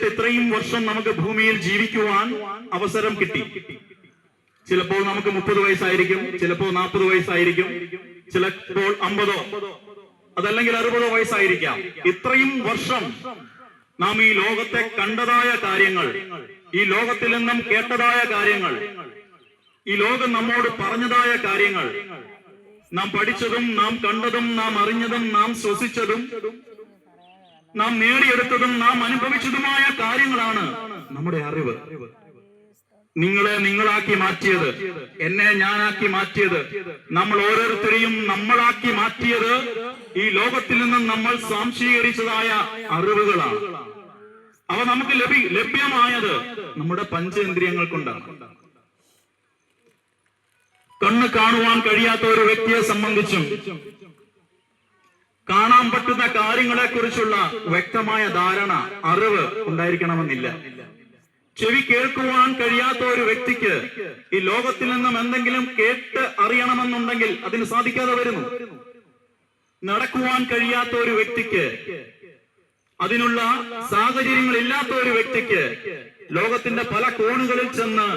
ജനിച്ചിട്ട് ഇത്രയും വർഷം നമുക്ക് ഭൂമിയിൽ ജീവിക്കുവാൻ അവസരം കിട്ടി. ചിലപ്പോൾ നമുക്ക് 30 വയസ്സായിരിക്കും, ചിലപ്പോൾ 40 വയസ്സായിരിക്കും, ചിലപ്പോൾ 50 അതല്ലെങ്കിൽ 60 വയസ്സായിരിക്കാം. ഇത്രയും വർഷം നാം ഈ ലോകത്തെ കണ്ടതായ കാര്യങ്ങൾ, ഈ ലോകത്തിൽ നിന്നും കേട്ടതായ കാര്യങ്ങൾ, ഈ ലോകം നമ്മോട് പറഞ്ഞതായ കാര്യങ്ങൾ, നാം പഠിച്ചതും നാം കണ്ടതും നാം അറിഞ്ഞതും നാം ശ്വസിച്ചതും നാം നേടിയെടുത്തതും നാം അനുഭവിച്ചതുമായ കാര്യങ്ങളാണ് നമ്മുടെ അറിവ്. നിങ്ങളെ നിങ്ങളാക്കി മാറ്റിയത്, എന്നെ ഞാനാക്കി മാറ്റിയത്, നമ്മൾ ഓരോരുത്തരെയും നമ്മളാക്കി മാറ്റിയത് ഈ ലോകത്തിൽ നിന്നും നമ്മൾ സ്വാംശീകരിച്ചതായ അറിവുകളാണ്. അവ നമുക്ക് ലഭ്യമായത് നമ്മുടെ പഞ്ചേന്ദ്രിയങ്ങൾ കൊണ്ടാണ്. കണ്ണ് കാണുവാൻ കഴിയാത്ത ഒരു വ്യക്തിയെ സംബന്ധിച്ചും കാണാൻ പറ്റുന്ന കാര്യങ്ങളെ കുറിച്ചുള്ള വ്യക്തമായ ധാരണ, അറിവ് ഉണ്ടായിരിക്കണമെന്നില്ല. ചെവി കേൾക്കുവാൻ കഴിയാത്ത ഒരു വ്യക്തിക്ക് ഈ ലോകത്തിൽ നിന്നും എന്തെങ്കിലും കേട്ട് അറിയണമെന്നുണ്ടെങ്കിൽ അതിന് സാധിക്കാതെ വരുന്നു. നടക്കുവാൻ കഴിയാത്ത ഒരു വ്യക്തിക്ക്, അതിനുള്ള സാഹചര്യങ്ങൾ ഇല്ലാത്ത ഒരു വ്യക്തിക്ക് ലോകത്തിന്റെ പല കോണുകളിൽ ചെന്ന്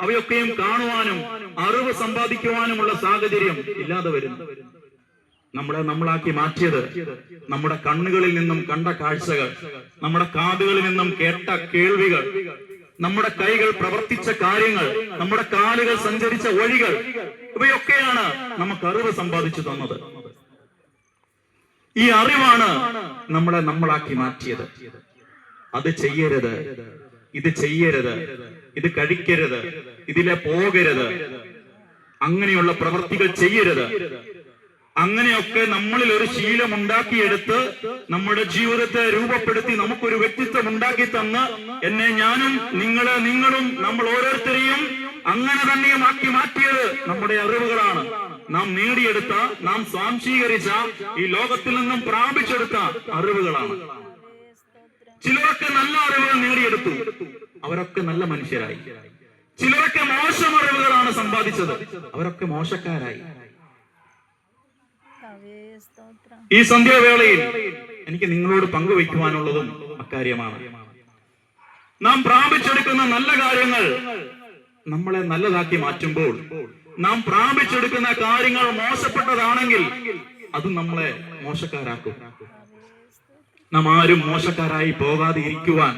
അവയൊക്കെയും കാണുവാനും അറിവ് സമ്പാദിക്കുവാനുമുള്ള സാഹചര്യം ഇല്ലാതെ വരുന്നു. നമ്മളെ നമ്മളാക്കി മാറ്റിയത് നമ്മുടെ കണ്ണുകളിൽ നിന്നും കണ്ട കാഴ്ചകൾ, നമ്മുടെ കാതുകളിൽ നിന്നും കേട്ട കേൾവികൾ, നമ്മുടെ കൈകൾ പ്രവർത്തിച്ച കാര്യങ്ങൾ, നമ്മുടെ കാലുകൾ സഞ്ചരിച്ച വഴികൾ, ഇവയൊക്കെയാണ് നമുക്ക് അറിവ് സമ്പാദിച്ചു തന്നത്. ഈ അറിവാണ് നമ്മളെ നമ്മളാക്കി മാറ്റിയത്. അത് ചെയ്യരുത്, ഇത് ചെയ്യരുത്, ഇത് കഴിക്കരുത്, ഇതിലെ പോകരുത്, അങ്ങനെയുള്ള പ്രവൃത്തികൾ ചെയ്യരുത്, അങ്ങനെയൊക്കെ നമ്മളിൽ ഒരു ശീലം ഉണ്ടാക്കിയെടുത്ത് നമ്മുടെ ജീവിതത്തെ രൂപപ്പെടുത്തി നമുക്കൊരു വ്യക്തിത്വം ഉണ്ടാക്കി തന്ന് എന്നെ ഞാനും നിങ്ങളെ നിങ്ങളും നമ്മൾ ഓരോരുത്തരെയും അങ്ങനെ തന്നെയും ആക്കി മാറ്റിയത് നമ്മുടെ അറിവുകളാണ്. നാം നേടിയെടുത്ത, നാം സ്വാംശീകരിച്ച, ഈ ലോകത്തിൽ നിന്നും പ്രാപിച്ചെടുത്ത അറിവുകളാണ്. ചിലരൊക്കെ നല്ല അറിവുകൾ നേടിയെടുത്തു, അവരൊക്കെ നല്ല മനുഷ്യരായി. ചിലരൊക്കെ മോശം അറിവുകളാണ് സമ്പാദിച്ചത്, അവരൊക്കെ മോശക്കാരായി. ഈ സന്ധ്യാവേളയിൽ എനിക്ക് നിങ്ങളോട് പങ്കുവയ്ക്കുവാനുള്ളതും അക്കാര്യമാണ്. നാം പ്രാപിച്ചെടുക്കുന്ന നല്ല കാര്യങ്ങൾ നമ്മളെ നല്ലതാക്കി മാറ്റുമ്പോൾ, നാം പ്രാപിച്ചെടുക്കുന്ന കാര്യങ്ങൾ മോശപ്പെട്ടതാണെങ്കിൽ അത് നമ്മളെ മോശക്കാരാക്കും. നാം ആരും മോശക്കാരായി പോകാതെ ഇരിക്കുവാൻ